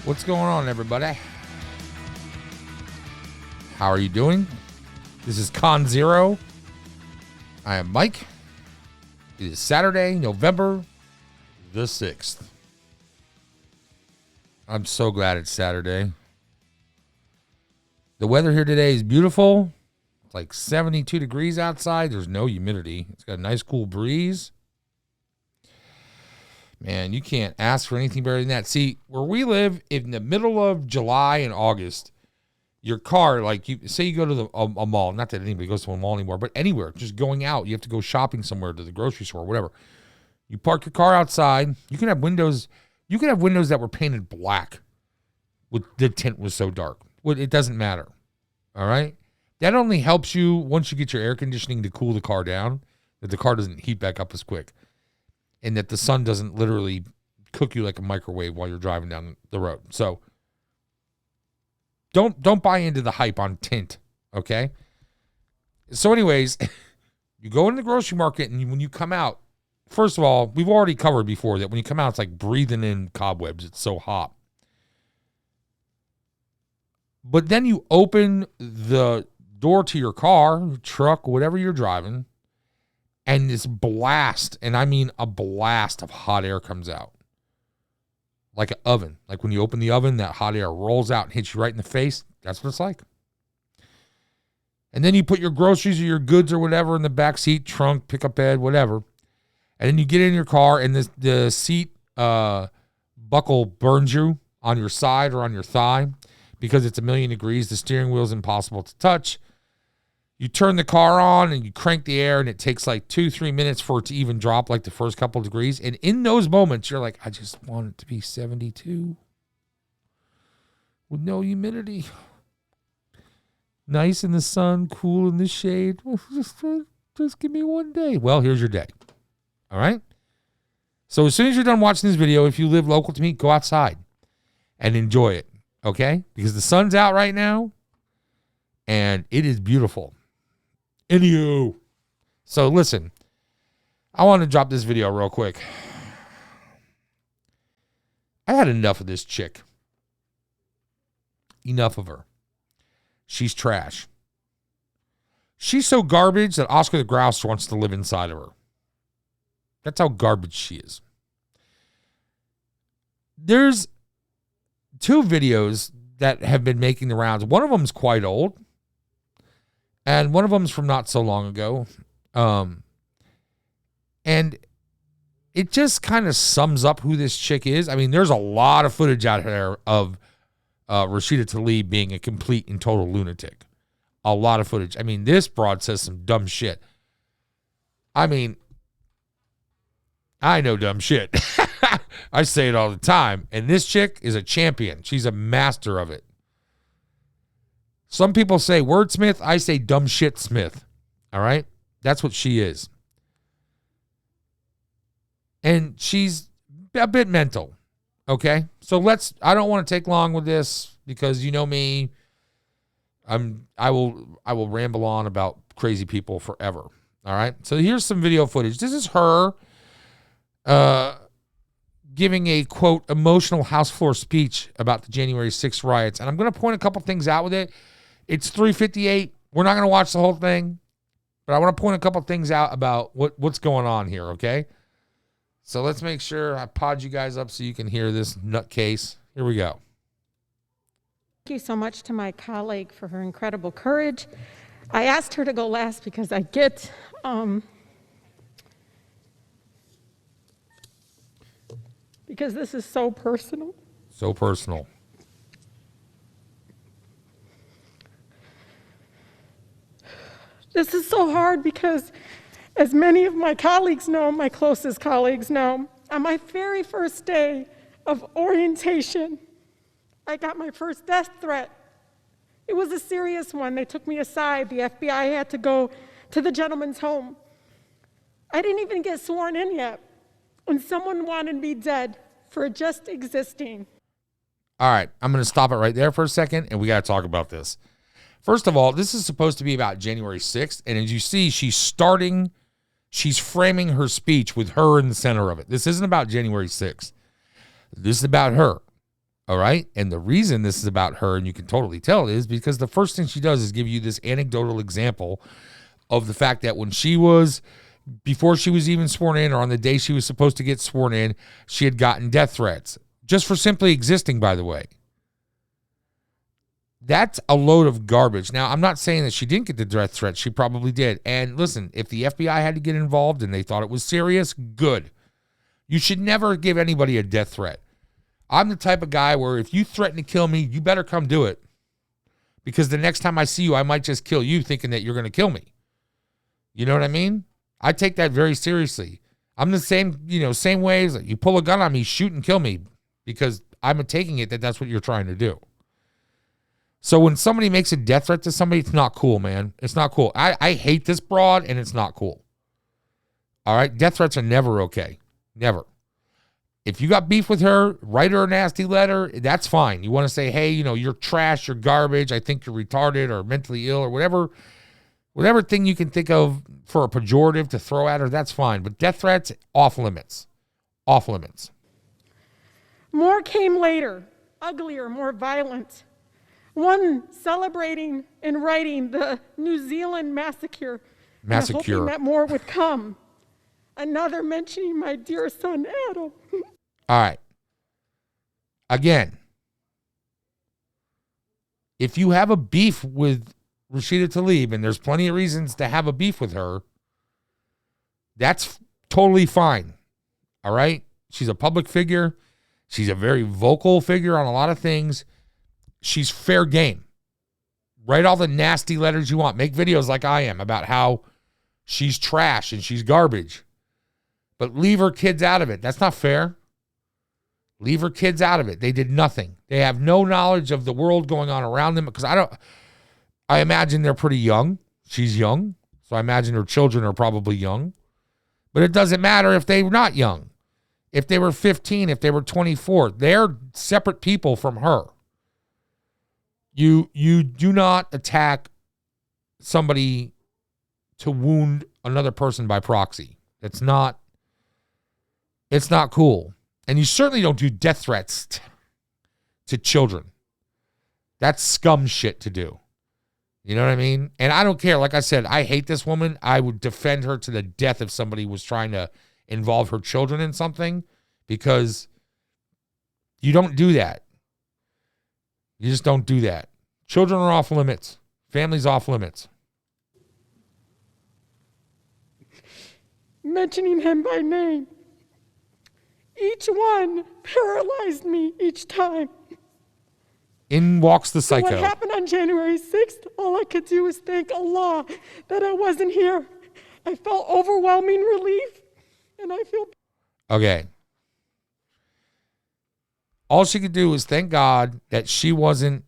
What's going on, everybody? How are you doing? This is Con Zero. I am Mike. It is Saturday, November the 6th. I'm so glad it's Saturday. The weather here today is beautiful. It's like 72 degrees outside. There's no humidity. It's got a nice cool breeze. Man, you can't ask for anything better than that. See, where we live in the middle of July and August, your car, like you say you go to a mall, not that anybody goes to a mall anymore, but anywhere, just going out, you have to go shopping somewhere, to the grocery store, whatever. You park your car outside. You can have windows that were painted black with the tint was so dark. Well, it doesn't matter. All right? That only helps you once you get your air conditioning to cool the car down, that the car doesn't heat back up as quick. And that the sun doesn't literally cook you like a microwave while you're driving down the road. So don't buy into the hype on tint, okay? So anyways, you go in the grocery market, and when you come out, first of all, we've already covered before that when you come out, it's like breathing in cobwebs. It's so hot. But then you open the door to your car, truck, whatever you're driving, and this blast, and I mean a blast of hot air comes out. Like an oven. Like when you open the oven, that hot air rolls out and hits you right in the face. That's what it's like. And then you put your groceries or your goods or whatever in the back seat, trunk, pickup bed, whatever. And then you get in your car, and the seat buckle burns you on your side or on your thigh because it's 1,000,000 degrees. The steering wheel is impossible to touch. You turn the car on and you crank the air, and it takes like 2-3 minutes for it to even drop like the first couple of degrees. And in those moments, you're like, I just want it to be 72 with no humidity. Nice in the sun, cool in the shade. Just give me one day. Well, here's your day. All right? So as soon as you're done watching this video, if you live local to me, go outside and enjoy it. Okay? Because the sun's out right now, and it is beautiful. Anywho. So listen, I want to drop this video real quick. I had enough of this chick. Enough of her. She's trash. She's so garbage that Oscar the Grouch wants to live inside of her. That's how garbage she is. There's 2 videos that have been making the rounds. One of them is quite old, and one of them is from not so long ago. And it just kind of sums up who this chick is. I mean, there's a lot of footage out there of Rashida Tlaib being a complete and total lunatic. A lot of footage. I mean, this broad says some dumb shit. I mean, I know dumb shit. I say it all the time. And this chick is a champion. She's a master of it. Some people say wordsmith. I say dumb shit smith. All right? That's what she is. And she's a bit mental. Okay? So I don't want to take long with this because you know me. I will ramble on about crazy people forever. All right? So here's some video footage. This is her giving a, quote, emotional house floor speech about the January 6th riots. And I'm going to point a couple things out with it. It's 3:58. We're not going to watch the whole thing, but I want to point a couple things out about what's going on here, okay? So let's make sure I pod you guys up so you can hear this nutcase. Here we go. Thank you so much to my colleague for her incredible courage. I asked her to go last because I get because this is so personal. So personal. This is so hard because, as many of my colleagues know, my closest colleagues know, on my very first day of orientation, I got my first death threat. It was a serious one. They took me aside. The FBI had to go to the gentleman's home. I didn't even get sworn in yet, and someone wanted me dead for just existing. All right, I'm going to stop it right there for a second, and we got to talk about this. First of all, this is supposed to be about January 6th, and as you see, she's framing her speech with her in the center of it. This isn't about January 6th. This is about her. All right. And the reason this is about her, and you can totally tell, is because the first thing she does is give you this anecdotal example of the fact that when she was, before she was even sworn in, or on the day she was supposed to get sworn in, she had gotten death threats just for simply existing, by the way. That's a load of garbage. Now, I'm not saying that she didn't get the death threats. She probably did. And listen, if the FBI had to get involved and they thought it was serious, good. You should never give anybody a death threat. I'm the type of guy where if you threaten to kill me, you better come do it. Because the next time I see you, I might just kill you thinking that you're going to kill me. You know what I mean? I take that very seriously. I'm the same, same way as you pull a gun on me, shoot and kill me, because I'm taking it that that's what you're trying to do. So when somebody makes a death threat to somebody, it's not cool, man. It's not cool. I hate this broad, and it's not cool. All right? Death threats are never okay. Never. If you got beef with her, write her a nasty letter. That's fine. You want to say, hey, you're trash, you're garbage, I think you're retarded or mentally ill or whatever thing you can think of for a pejorative to throw at her, that's fine. But death threats, off limits. Off limits. More came later, uglier, more violent. One celebrating and writing the New Zealand massacre. And hoping that more would come. Another mentioning my dear son, Adam. All right. Again, if you have a beef with Rashida Tlaib, and there's plenty of reasons to have a beef with her, that's totally fine. All right? She's a public figure. She's a very vocal figure on a lot of things. She's fair game. Write all the nasty letters you want. Make videos like I am about how she's trash and she's garbage. But leave her kids out of it. That's not fair. Leave her kids out of it. They did nothing. They have no knowledge of the world going on around them, because I imagine they're pretty young. She's young. So I imagine her children are probably young. But it doesn't matter if they're not young. If they were 15, if they were 24, they're separate people from her. You do not attack somebody to wound another person by proxy. It's not cool. And you certainly don't do death threats to children. That's scum shit to do. You know what I mean? And I don't care. Like I said, I hate this woman. I would defend her to the death if somebody was trying to involve her children in something, because you don't do that. You just don't do that. Children are off limits. Families off limits. Mentioning him by name. Each one paralyzed me each time. In walks the psycho. So what happened on January 6th, all I could do was thank Allah that I wasn't here. I felt overwhelming relief, and I feel... Okay. All she could do was thank God that she wasn't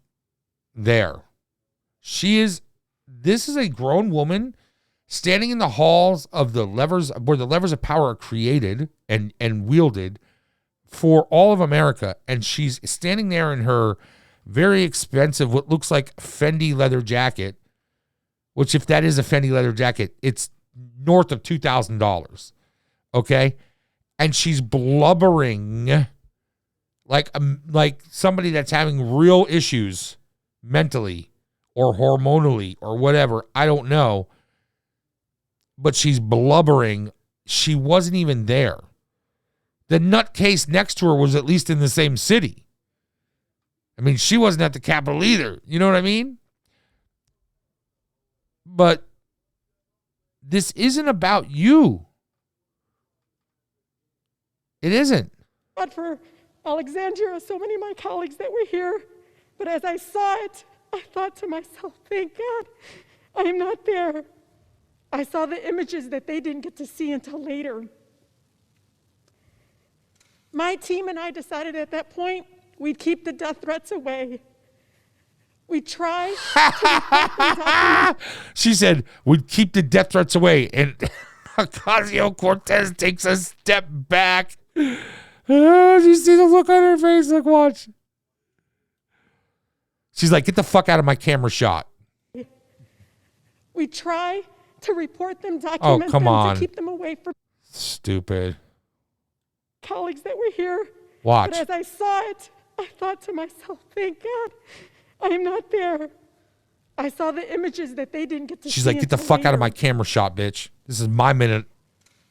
there. This is a grown woman standing in the halls of the levers, where the levers of power are created and wielded for all of America. And she's standing there in her very expensive, what looks like Fendi leather jacket, which, if that is a Fendi leather jacket, it's north of $2,000. Okay. And she's blubbering like somebody that's having real issues mentally or hormonally or whatever. I don't know. But she's blubbering. She wasn't even there. The nutcase next to her was at least in the same city. I mean, she wasn't at the Capitol either. You know what I mean? But this isn't about you. It isn't. But for Alexandria, so many of my colleagues that were here, but as I saw it, I thought to myself, thank God I am not there. I saw the images that they didn't get to see until later. My team and I decided at that point we'd keep the death threats away. We'd try to She said we'd keep the death threats away, and Ocasio-Cortez takes a step back. Oh, you see the look on her face? Like, watch. She's like, get the fuck out of my camera shot. We try to report them, document them, to keep them away from stupid colleagues that were here. Watch. But as I saw it, I thought to myself, thank God I am not there. I saw the images that they didn't get to see. She's like, get the fuck out of my camera shot, bitch. This is my minute.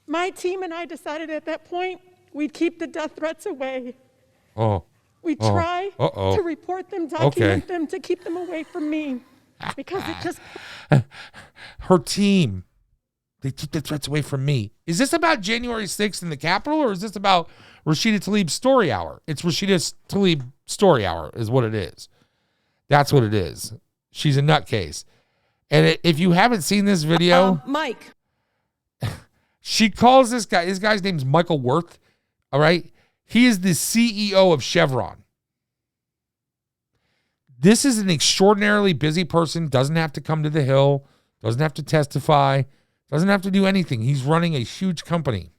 My team and I decided at that point we'd keep the death threats away. Oh. We try to report them, document them, to keep them away from me. Because it just... Her team, they keep the threats away from me. Is this about January 6th in the Capitol, or is this about Rashida Tlaib's story hour? It's Rashida Tlaib story hour is what it is. That's what it is. She's a nutcase. And if you haven't seen this video... Mike. She calls this guy... This guy's name's Michael Worth. All right? He is the CEO of Chevron. This is an extraordinarily busy person. Doesn't have to come to the Hill. Doesn't have to testify. Doesn't have to do anything. He's running a huge company.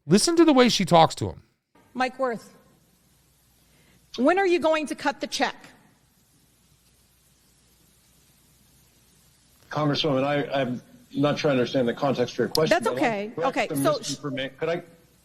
Listen to the way she talks to him. Mike Worth, when are you going to cut the check? Congresswoman, I'm not sure I understand the context for your question. That's okay. Okay, so could I,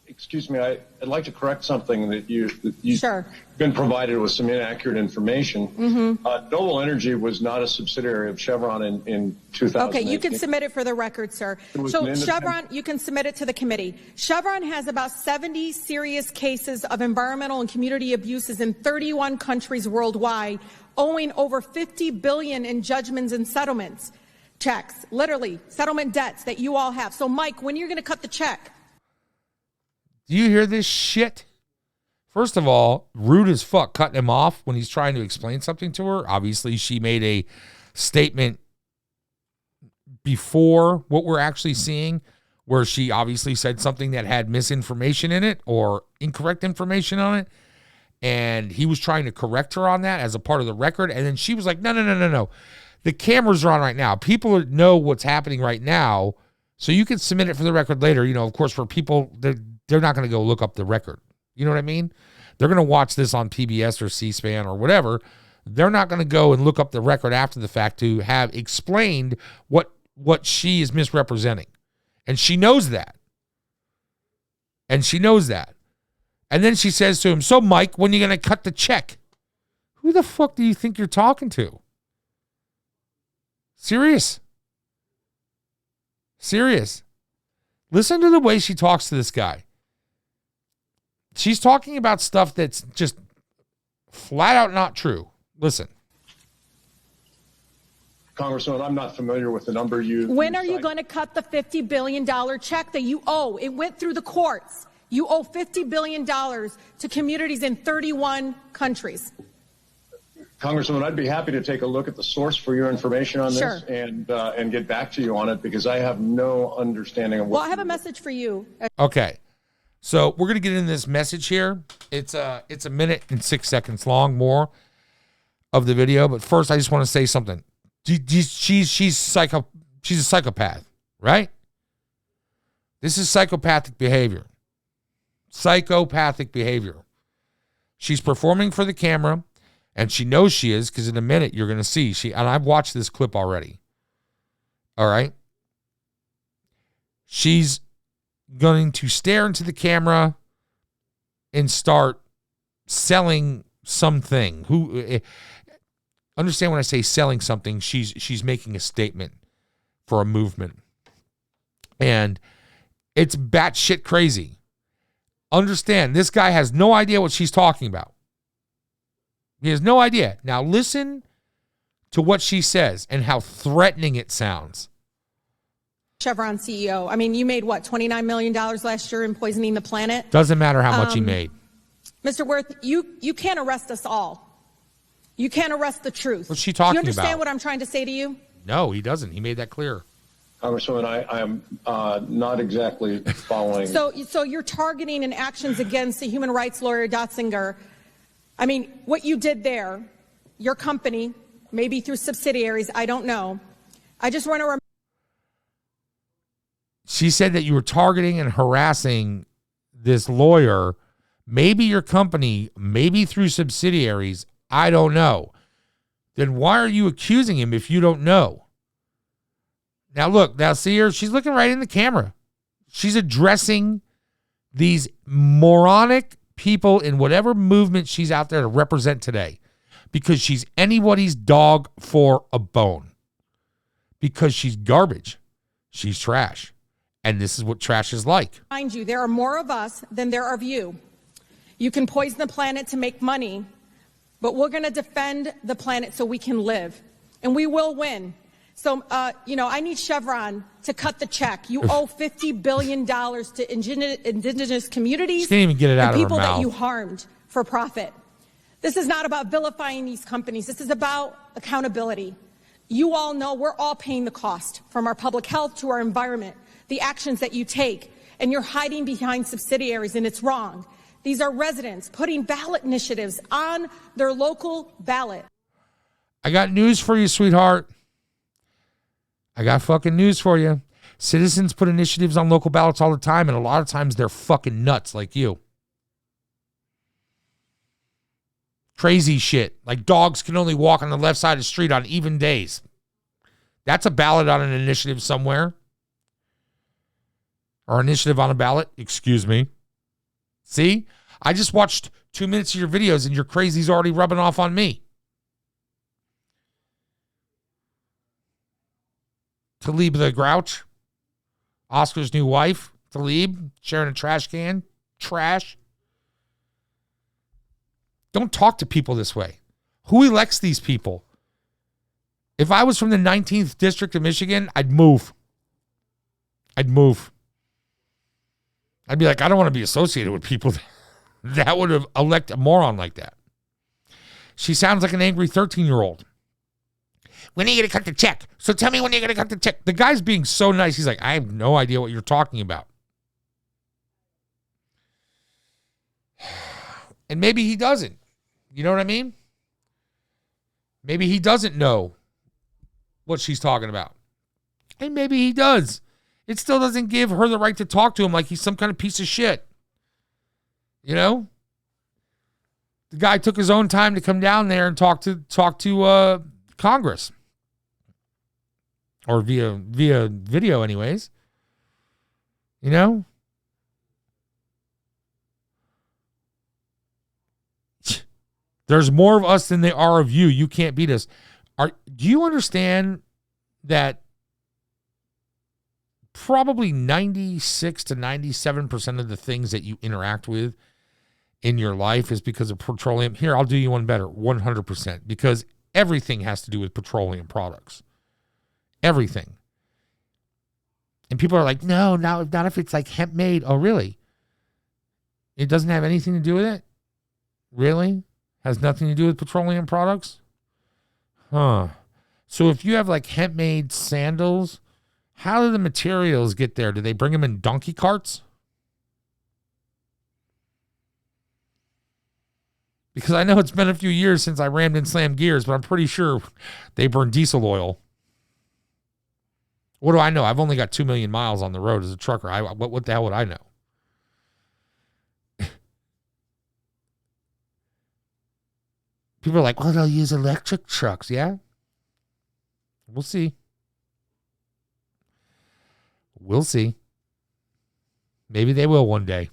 excuse me, I'd like to correct something that you've sure. been provided with some inaccurate information. Noble Energy was not a subsidiary of Chevron in 2000. Okay, you can submit it for the record, sir. So Chevron, you can submit it to the committee. Chevron has about 70 serious cases of environmental and community abuses in 31 countries worldwide, owing over $50 billion in judgments and settlements. Checks, literally, settlement debts that you all have. So, Mike, when are you going to cut the check? Do you hear this shit? First of all, rude as fuck cutting him off when he's trying to explain something to her. Obviously, she made a statement before what we're actually seeing, where she obviously said something that had misinformation in it or incorrect information on it. And he was trying to correct her on that as a part of the record. And then she was like, no. The cameras are on right now. People know what's happening right now. So you can submit it for the record later. You know, of course, for people, they're not going to go look up the record. You know what I mean? They're going to watch this on PBS or C-SPAN or whatever. They're not going to go and look up the record after the fact to have explained what she is misrepresenting. And she knows that. And then she says to him, so, Mike, when are you going to cut the check? Who the fuck do you think you're talking to? Serious. Listen to the way she talks to this guy. She's talking about stuff that's just flat out not true. Listen. Congresswoman, I'm not familiar with the number you... When are you going to cut the $50 billion check that you owe? It went through the courts. You owe $50 billion to communities in 31 countries. Congresswoman, I'd be happy to take a look at the source for your information on this and get back to you on it, because I have no understanding of what... Well, I have a message for you. Okay. So we're going to get into this message here. It's a minute and 6 seconds long, more of the video. But first, I just want to say something. She's a psychopath, right? This is psychopathic behavior. She's performing for the camera. And she knows she is, because in a minute you're going to see. And I've watched this clip already. All right? She's going to stare into the camera and start selling something. Understand when I say selling something, she's making a statement for a movement. And it's batshit crazy. Understand, this guy has no idea what she's talking about. He has no idea. Now listen to what she says and how threatening it sounds. Chevron CEO. I mean, you made what, $29 million last year in poisoning the planet? Doesn't matter how much he made. Mr. Worth, you can't arrest us all. You can't arrest the truth. What's she talking about? Do you understand what I'm trying to say to you? No, he doesn't. He made that clear. Congresswoman, I am not exactly following. So you're targeting and actions against the human rights lawyer Dotzinger. I mean, what you did there, your company, maybe through subsidiaries, I don't know. I just want to She said that you were targeting and harassing this lawyer, maybe your company, maybe through subsidiaries, I don't know. Then why are you accusing him if you don't know? Now look, now see her, she's looking right in the camera. She's addressing these moronic people in whatever movement she's out there to represent today, because she's anybody's dog for a bone. Because she's garbage. She's trash. And this is what trash is like. Mind you, there are more of us than there are of you. You can poison the planet to make money, but we're going to defend the planet so we can live. And we will win. So, I need Chevron to cut the check. You owe $50 billion to indigenous communities. She can't even get it out of her people mouth. That you harmed for profit. This is not about vilifying these companies. This is about accountability. You all know we're all paying the cost, from our public health to our environment, the actions that you take, and you're hiding behind subsidiaries, and it's wrong. These are residents putting ballot initiatives on their local ballot. I got news for you, sweetheart. I got fucking news for you. Citizens put initiatives on local ballots all the time, and a lot of times they're fucking nuts like you. Crazy shit. Like dogs can only walk on the left side of the street on even days. That's a ballot on an initiative somewhere. Or initiative on a ballot. Excuse me. See? I just watched 2 minutes of your videos and your crazy's already rubbing off on me. Tlaib the Grouch. Oscar's new wife. Tlaib. Sharing a trash can. Trash. Don't talk to people this way. Who elects these people? If I was from the 19th District of Michigan, I'd move. I'd be like, I don't want to be associated with people that would have elected a moron like that. She sounds like an angry 13-year-old. When are you going to cut the check? So tell me when you're going to cut the check. The guy's being so nice. He's like, I have no idea what you're talking about. And maybe he doesn't. You know what I mean? Maybe he doesn't know what she's talking about. And maybe he does. It still doesn't give her the right to talk to him like he's some kind of piece of shit. You know? The guy took his own time to come down there and talk to Congress. Or via video anyways. You know? There's more of us than there are of you. You can't beat us. Do you understand that probably 96 to 97% of the things that you interact with in your life is because of petroleum? Here, I'll do you one better, 100%. Because everything has to do with petroleum products. Everything. And people are like, no, not if it's like hemp made. Oh, really? It doesn't have anything to do with it? Really? Has nothing to do with petroleum products? Huh. So if you have like hemp made sandals, how do the materials get there? Do they bring them in donkey carts? Because I know it's been a few years since I rammed and slammed gears, but I'm pretty sure they burn diesel oil. What do I know? I've only got 2 million miles on the road as a trucker. What the hell would I know? People are like, well, they'll use electric trucks. Yeah. We'll see. We'll see. Maybe they will one day.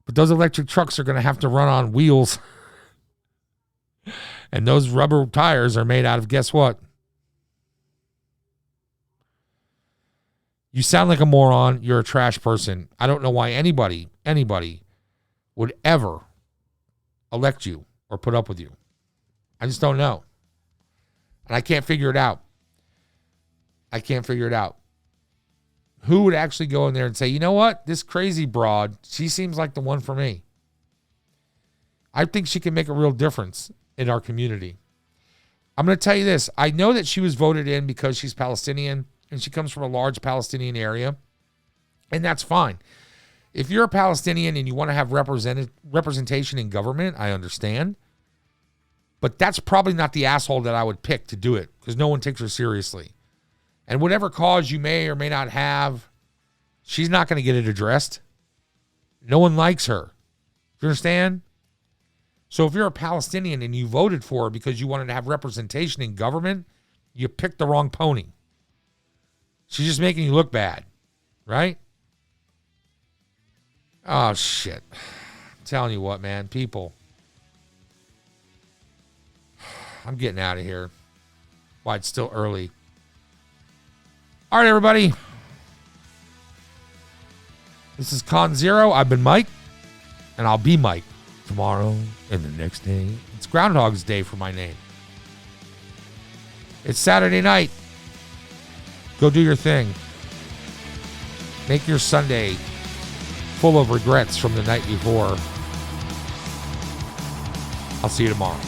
But those electric trucks are going to have to run on wheels. And those rubber tires are made out of, guess what? You sound like a moron. You're a trash person. I don't know why anybody would ever elect you or put up with you. I just don't know. And I can't figure it out. Who would actually go in there and say, you know what? This crazy broad, she seems like the one for me. I think she can make a real difference in our community. I'm going to tell you this. I know that she was voted in because she's Palestinian and she comes from a large Palestinian area. And that's fine. If you're a Palestinian and you want to have representation in government, I understand. But that's probably not the asshole that I would pick to do it because no one takes her seriously. And whatever cause you may or may not have, she's not going to get it addressed. No one likes her. Do you understand? So if you're a Palestinian and you voted for her because you wanted to have representation in government, you picked the wrong pony. She's just making you look bad, right? Oh, shit. telling you what, man, people. I'm getting out of here. Why, it's still early. All right, everybody. This is Con Zero. I've been Mike, and I'll be Mike tomorrow and the next day. It's Groundhog's Day for my name. It's Saturday night. Go do your thing. Make your Sunday full of regrets from the night before. I'll see you tomorrow.